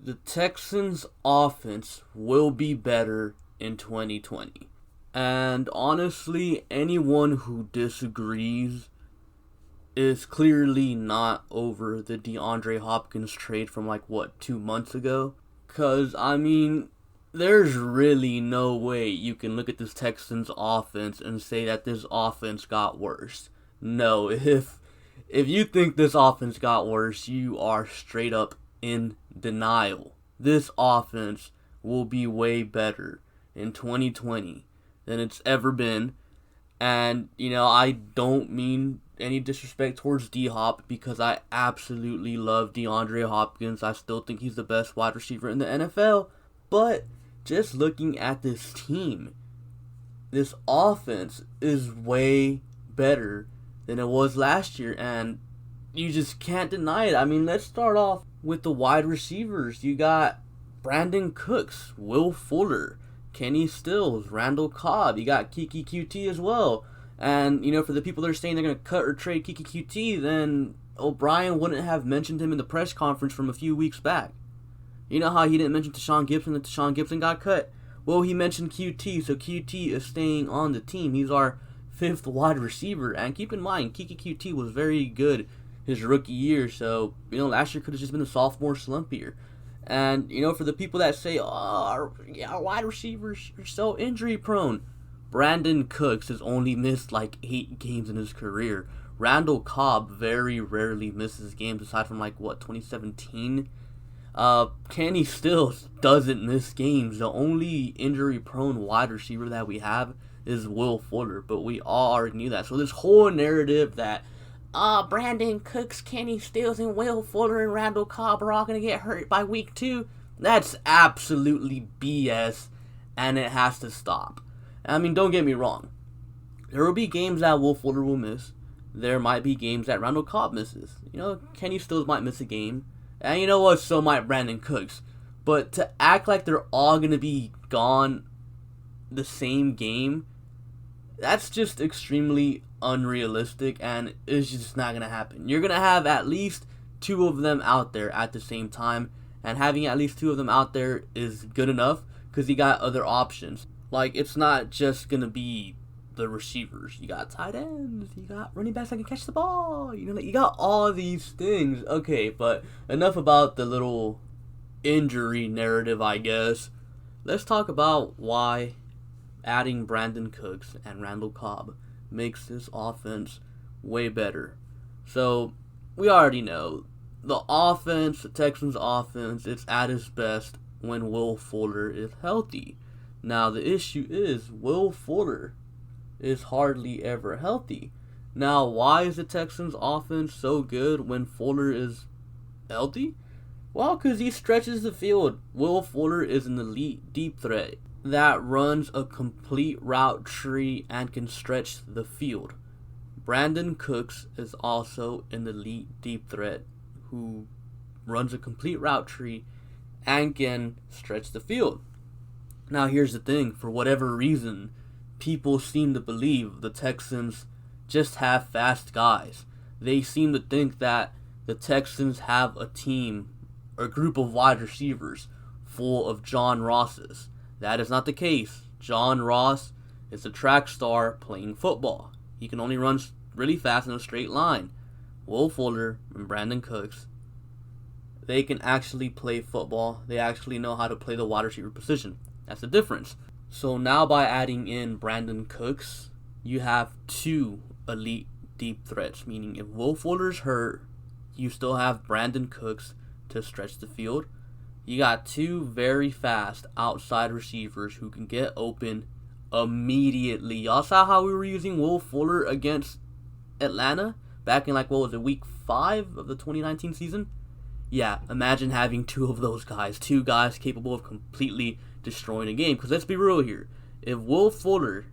The Texans offense will be better in 2020. And honestly, anyone who disagrees is clearly not over the DeAndre Hopkins trade from 2 months ago. Because, there's really no way you can look at this Texans offense and say that this offense got worse. No, if you think this offense got worse, you are straight up in denial. This offense will be way better in 2020 than it's ever been. And, I don't mean any disrespect towards D-Hop because I absolutely love DeAndre Hopkins. I still think he's the best wide receiver in the NFL. But just looking at this team, this offense is way better than it was last year. And you just can't deny it. Let's start off with the wide receivers. You got Brandon Cooks, Will Fuller, Kenny Stills, Randall Cobb. You got Kiki QT as well. And, for the people that are saying they're going to cut or trade Kiki QT, then O'Brien wouldn't have mentioned him in the press conference from a few weeks back. You know how he didn't mention Deshaun Gibson and Deshaun Gibson got cut? Well, he mentioned QT, so QT is staying on the team. He's our 5th wide receiver. And keep in mind, Kiki QT was very good his rookie year, so, last year could have just been a sophomore slump year. And, for the people that say, our wide receivers are so injury prone, Brandon Cooks has only missed 8 games in his career. Randall Cobb very rarely misses games aside from 2017. Kenny Stills doesn't miss games. The only injury prone wide receiver that we have is Will Fuller, but we all already knew that. So this whole narrative that Brandon Cooks, Kenny Stills, and Will Fuller and Randall Cobb are all going to get hurt by week 2, that's absolutely BS, and it has to stop. Don't get me wrong. There will be games that Will Fuller will miss. There might be games that Randall Cobb misses. Kenny Stills might miss a game. And you know what? So might Brandon Cooks. But to act like they're all going to be gone the same game, that's just extremely unrealistic, and it's just not going to happen. You're going to have at least 2 of them out there at the same time, and having at least 2 of them out there is good enough because you got other options. It's not just going to be the receivers. You got tight ends. You got running backs that can catch the ball. You got all these things. Okay, but enough about the little injury narrative, I guess. Let's talk about why adding Brandon Cooks and Randall Cobb makes this offense way better. So, we already know the offense, the Texans offense, it's at its best when Will Fuller is healthy. Now, the issue is Will Fuller is hardly ever healthy. Now, why is the Texans offense so good when Fuller is healthy? Well, because he stretches the field. Will Fuller is an elite deep threat that runs a complete route tree and can stretch the field. Brandon Cooks is also an elite deep threat who runs a complete route tree and can stretch the field. Now, here's the thing. For whatever reason, people seem to believe the Texans just have fast guys. They seem to think that the Texans have a team, a group of wide receivers full of John Rosses. That is not the case. John Ross is a track star playing football. He can only run really fast in a straight line. Will Fuller and Brandon Cooks, they can actually play football. They actually know how to play the wide receiver position. That's the difference. So now by adding in Brandon Cooks, you have 2 elite deep threats, meaning if Will Fuller's hurt, you still have Brandon Cooks to stretch the field. You got 2 very fast outside receivers who can get open immediately. Y'all saw how we were using Will Fuller against Atlanta back in week 5 of the 2019 season? Yeah, imagine having 2 of those guys. 2 guys capable of completely destroying a game. Because let's be real here. If Will Fuller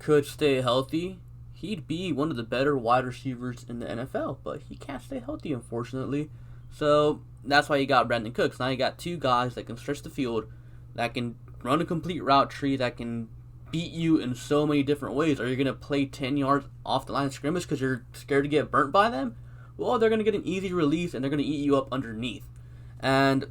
could stay healthy, he'd be one of the better wide receivers in the NFL. But he can't stay healthy, unfortunately. So that's why you got Brandon Cooks. Now you got 2 guys that can stretch the field, that can run a complete route tree, that can beat you in so many different ways. Are you going to play 10 yards off the line of scrimmage because you're scared to get burnt by them? Well, they're going to get an easy release and they're going to eat you up underneath. And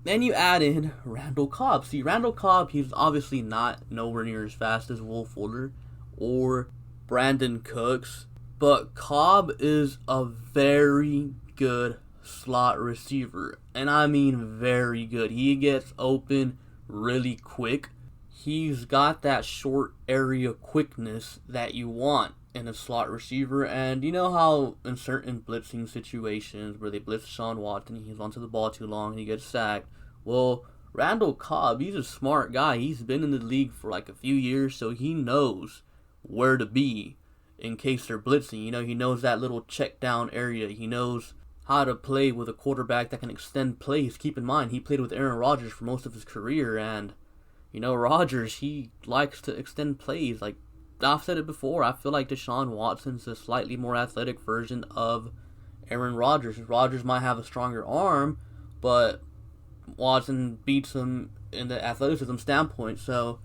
Then you add in Randall Cobb. See, Randall Cobb, he's obviously not nowhere near as fast as Will Fuller or Brandon Cooks, but Cobb is a very good slot receiver, and I mean very good. He gets open really quick. He's got that short area quickness that you want in a slot receiver, and you know how in certain blitzing situations where they blitz Sean Watson, he's onto the ball too long and he gets sacked. Well, Randall Cobb, he's a smart guy. He's been in the league for like a few years, so he knows where to be in case they're blitzing. You know, he knows that little check down area. He knows how to play with a quarterback that can extend plays. Keep in mind, he played with Aaron Rodgers for most of his career, and you know, Rodgers, he likes to extend plays. Like I've said it before, I feel like Deshaun Watson's a slightly more athletic version of Aaron Rodgers. Rodgers might have a stronger arm, but Watson beats him in the athleticism standpoint, so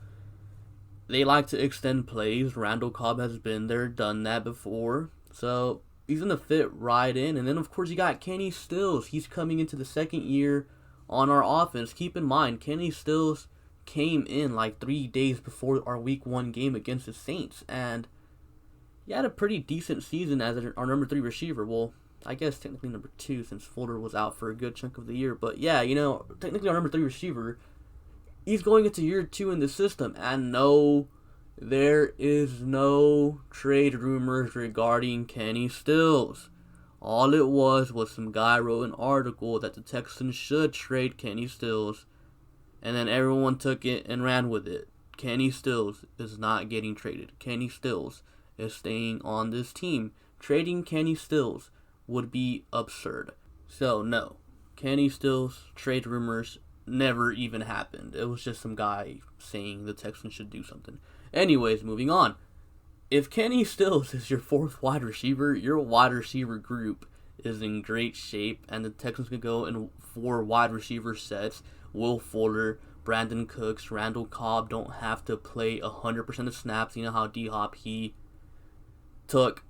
they like to extend plays. Randall Cobb has been there, done that before, so he's going to fit right in. And then, of course, you got Kenny Stills. He's coming into the second year on our offense. Keep in mind, Kenny Stills came in like 3 days before our Week 1 game against the Saints, and he had a pretty decent season as our number 3 receiver. Well, I guess technically number 2 since Fuller was out for a good chunk of the year. But yeah, you know, technically our number 3 receiver, he's going into year 2 in the system. And no, there is no trade rumors regarding Kenny Stills. All it was some guy wrote an article that the Texans should trade Kenny Stills. And then everyone took it and ran with it. Kenny Stills is not getting traded. Kenny Stills is staying on this team. Trading Kenny Stills would be absurd. So no, Kenny Stills trade rumors never even happened. It was just some guy saying the Texans should do something. Anyways, moving on. If Kenny Stills is your 4th wide receiver, your wide receiver group is in great shape, and the Texans could go in 4 wide receiver sets. Will Fuller, Brandon Cooks, Randall Cobb don't have to play 100% of snaps. You know how D-Hop, he took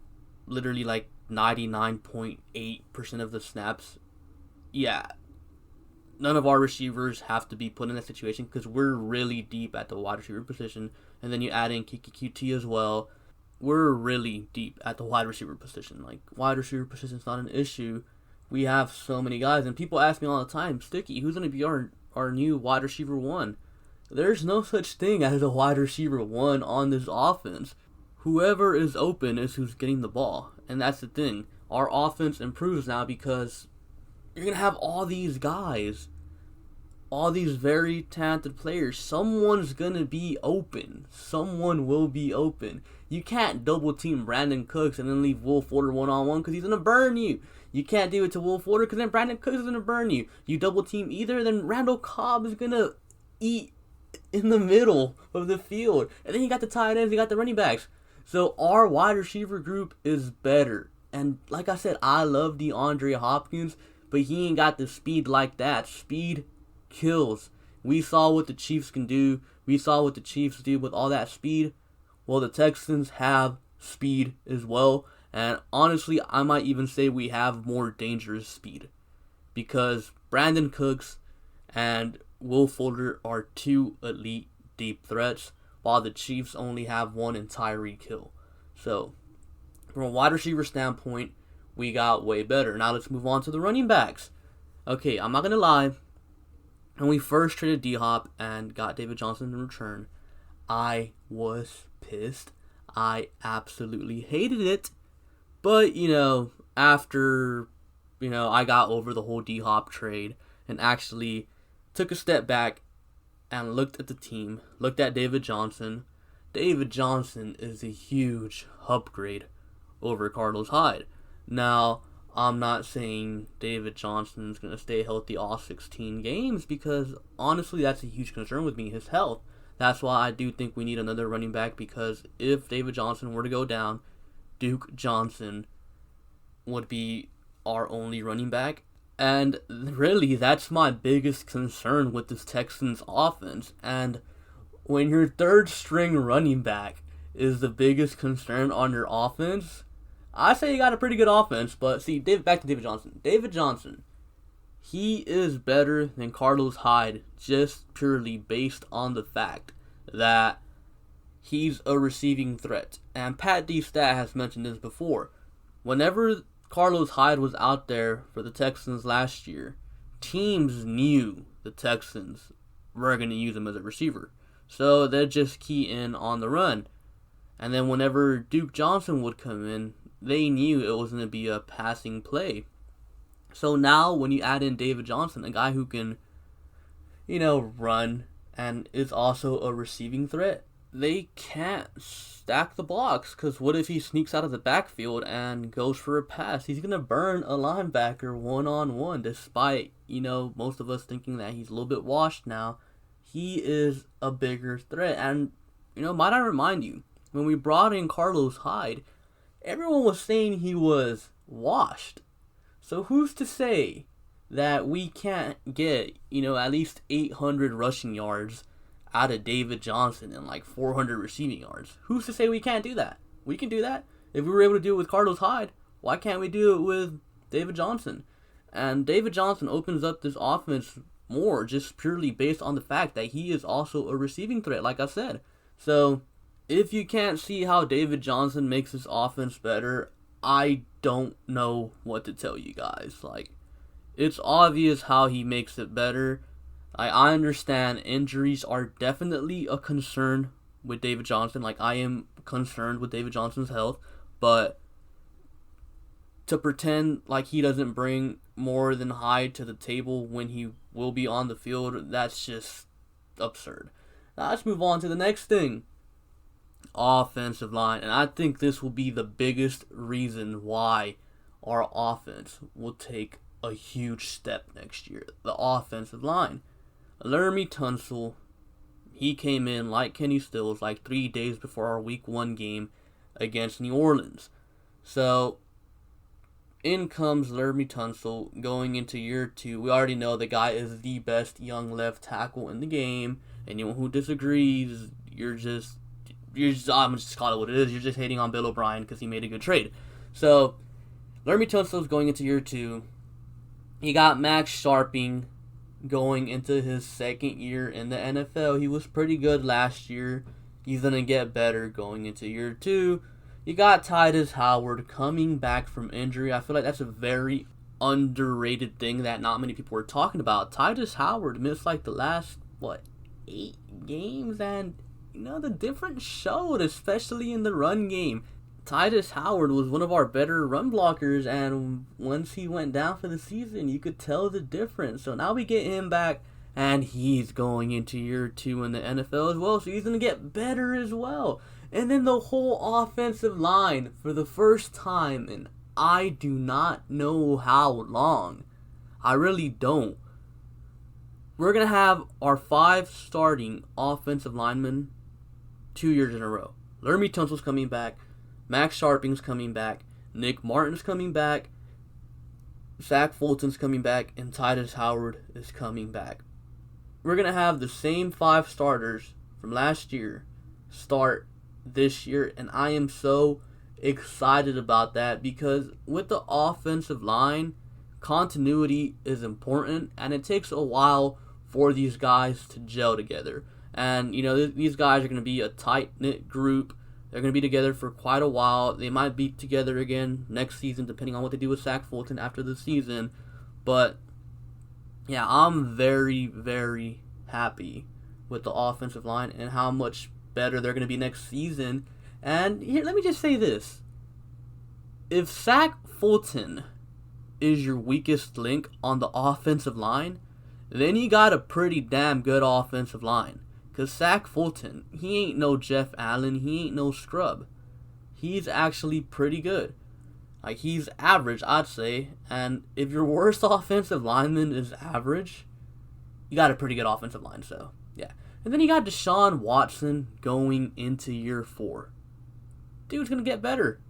literally like 99.8% of the snaps. Yeah, none of our receivers have to be put in that situation because we're really deep at the wide receiver position. And then you add in Kiki QT as well. We're really deep at the wide receiver position. Like, wide receiver position is not an issue. We have so many guys. And people ask me all the time, Sticky, who's going to be our new wide receiver 1? There's no such thing as a wide receiver 1 on this offense. Whoever is open is who's getting the ball. And that's the thing. Our offense improves now because you're going to have all these guys. All these very talented players. Someone's going to be open. Someone will be open. You can't double team Brandon Cooks and then leave Will Fuller one-on-one because he's going to burn you. You can't do it to Will Fuller because then Brandon Cooks is going to burn you. You double team either, then Randall Cobb is going to eat in the middle of the field. And then you got the tight ends, you got the running backs. So our wide receiver group is better. And like I said, I love DeAndre Hopkins, but he ain't got the speed like that. Speed kills. We saw what the Chiefs can do. We saw what the Chiefs do with all that speed. Well, the Texans have speed as well. And honestly, I might even say we have more dangerous speed. Because Brandon Cooks and Will Fuller are 2 elite deep threats, while the Chiefs only have 1 in Tyreek Hill. So, from a wide receiver standpoint, we got way better. Now let's move on to the running backs. Okay, I'm not going to lie. When we first traded D-Hop and got David Johnson in return, I was pissed. I absolutely hated it. But, after, I got over the whole D-Hop trade and actually took a step back and looked at the team, looked at David Johnson. David Johnson is a huge upgrade over Carlos Hyde. Now, I'm not saying David Johnson is going to stay healthy all 16 games because, honestly, that's a huge concern with me, his health. That's why I do think we need another running back because if David Johnson were to go down, Duke Johnson would be our only running back. And really, that's my biggest concern with this Texans offense. And when your 3rd string running back is the biggest concern on your offense, I say you got a pretty good offense. But see, back to David Johnson. David Johnson, he is better than Carlos Hyde just purely based on the fact that he's a receiving threat. And Pat D. Stat has mentioned this before. Whenever Carlos Hyde was out there for the Texans last year, teams knew the Texans were going to use him as a receiver. So they'd just key in on the run. And then whenever Duke Johnson would come in, they knew it was going to be a passing play. So now when you add in David Johnson, a guy who can, run and is also a receiving threat, they can't stack the blocks, because what if he sneaks out of the backfield and goes for a pass? He's going to burn a linebacker one-on-one, despite, most of us thinking that he's a little bit washed now. He is a bigger threat. And, might I remind you, when we brought in Carlos Hyde, everyone was saying he was washed. So who's to say that we can't get, at least 800 rushing yards out of David Johnson and like 400 receiving yards? Who's to say we can't do that? We can do that. If we were able to do it with Carlos Hyde, why can't we do it with David Johnson? And David Johnson opens up this offense more just purely based on the fact that he is also a receiving threat, like I said. So if you can't see how David Johnson makes this offense better, I don't know what to tell you guys. Like, it's obvious how he makes it better. I understand injuries are definitely a concern with David Johnson. Like, I am concerned with David Johnson's health. But to pretend like he doesn't bring more than Hyde to the table when he will be on the field, that's just absurd. Now, let's move on to the next thing. Offensive line. And I think this will be the biggest reason why our offense will take a huge step next year. The offensive line. Laramie Tunsil, he came in like Kenny Stills like 3 days before our week 1 game against New Orleans. So in comes Laramie Tunsil going into year 2. We already know the guy is the best young left tackle in the game. Anyone who disagrees, I'm just call it what it is. You're just hating on Bill O'Brien because he made a good trade. So Laramie Tunsil's going into year 2. He got Max Sharping going into his second year in the NFL. He was pretty good last year. He's going to get better going into year 2. You got Titus Howard coming back from injury. I feel like that's a very underrated thing that not many people were talking about. Titus Howard missed like the last, 8 games, and the difference showed, especially in the run game. Titus Howard was one of our better run blockers, and once he went down for the season, you could tell the difference. So now we get him back, and he's going into year 2 in the NFL as well, so he's going to get better as well. And then the whole offensive line, for the first time in I do not know how long. I really don't. We're going to have our 5 starting offensive linemen 2 years in a row. Laramie Tunsil's coming back. Max Sharping's coming back. Nick Martin's coming back. Zach Fulton's coming back. And Titus Howard is coming back. We're going to have the same 5 starters from last year start this year. And I am so excited about that, because with the offensive line, continuity is important. And it takes a while for these guys to gel together. And, these guys are going to be a tight-knit group. They're going to be together for quite a while. They might be together again next season, depending on what they do with Zach Fulton after the season. But, yeah, I'm very, very happy with the offensive line and how much better they're going to be next season. And here, let me just say this. If Zach Fulton is your weakest link on the offensive line, then you got a pretty damn good offensive line. Because Zach Fulton, he ain't no Jeff Allen. He ain't no scrub. He's actually pretty good. Like, he's average, I'd say. And if your worst offensive lineman is average, you got a pretty good offensive line, so, yeah. And then you got Deshaun Watson going into year 4. Dude's going to get better.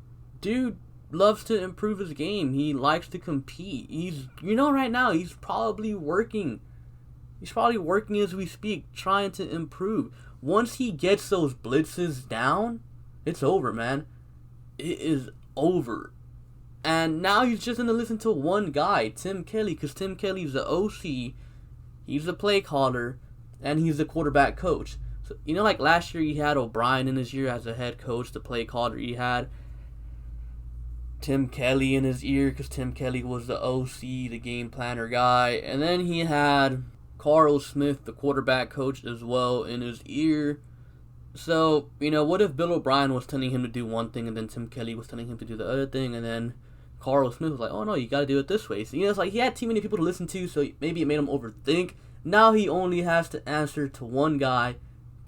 Dude loves to improve his game. He likes to compete. Right now, he's probably working. He's probably working as we speak, trying to improve. Once he gets those blitzes down, it's over, man. It is over. And now he's just going to listen to one guy, Tim Kelly, because Tim Kelly's the OC, he's the play caller, and he's the quarterback coach. So, like last year he had O'Brien in his ear as a head coach, the play caller. He had Tim Kelly in his ear because Tim Kelly was the OC, the game planner guy. And then he had Carl Smith, the quarterback coach, as well in his ear. So, what if Bill O'Brien was telling him to do one thing and then Tim Kelly was telling him to do the other thing, and then Carl Smith was like, oh no, you gotta do it this way. So, it's like he had too many people to listen to, so maybe it made him overthink. Now he only has to answer to one guy,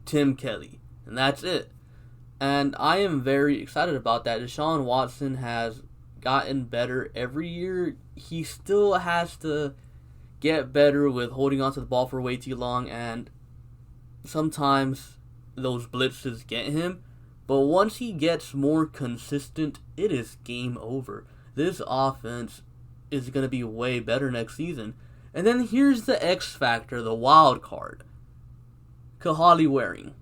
Tim Kelly. And that's it. And I am very excited about that. Deshaun Watson has gotten better every year. He still has to get better with holding onto the ball for way too long, and sometimes those blitzes get him. But once he gets more consistent, it is game over. This offense is going to be way better next season. And then here's the X factor, the wild card. Kahali Waring.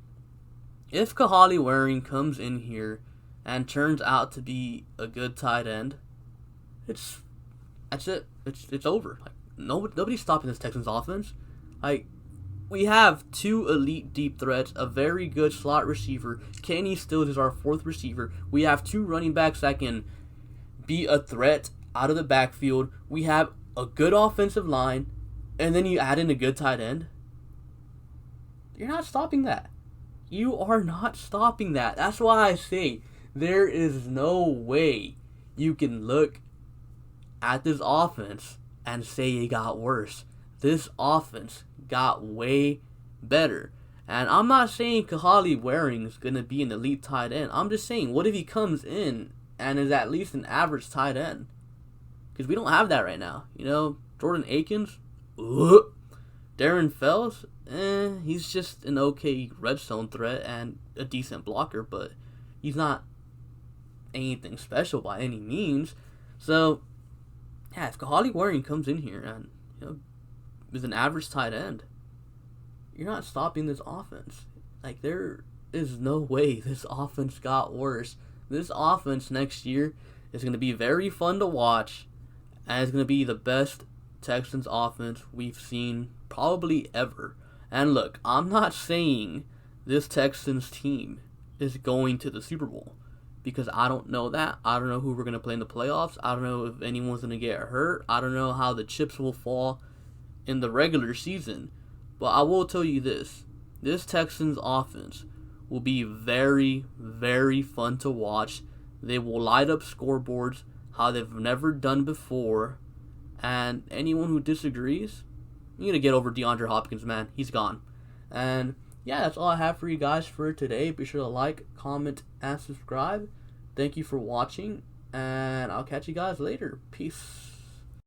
If Kahali Waring comes in here and turns out to be a good tight end, that's it. It's over. Like, nobody's stopping this Texans offense. Like, we have two elite deep threats, a very good slot receiver. Kenny Stills is our fourth receiver. We have two running backs that can be a threat out of the backfield. We have a good offensive line, and then you add in a good tight end. You're not stopping that. You are not stopping that. That's why I say there is no way you can look at this offense and say it got worse. This offense got way better. And I'm not saying Kahali Waring is going to be an elite tight end. I'm just saying, what if he comes in and is at least an average tight end? Because we don't have that right now. Jordan Akins, Darren Fells, he's just an okay red zone threat and a decent blocker, but he's not anything special by any means. So, yeah, if Kahali Waring comes in here and is an average tight end, you're not stopping this offense. Like, there is no way this offense got worse. This offense next year is going to be very fun to watch, and it's going to be the best Texans offense we've seen probably ever. And look, I'm not saying this Texans team is going to the Super Bowl, because I don't know that. I don't know who we're going to play in the playoffs. I don't know if anyone's going to get hurt. I don't know how the chips will fall in the regular season. But I will tell you this. This Texans offense will be very, very fun to watch. They will light up scoreboards how they've never done before. And anyone who disagrees, you need to get over DeAndre Hopkins, man. He's gone. And yeah, that's all I have for you guys for today. Be sure to like, comment, and subscribe. Thank you for watching, and I'll catch you guys later. Peace.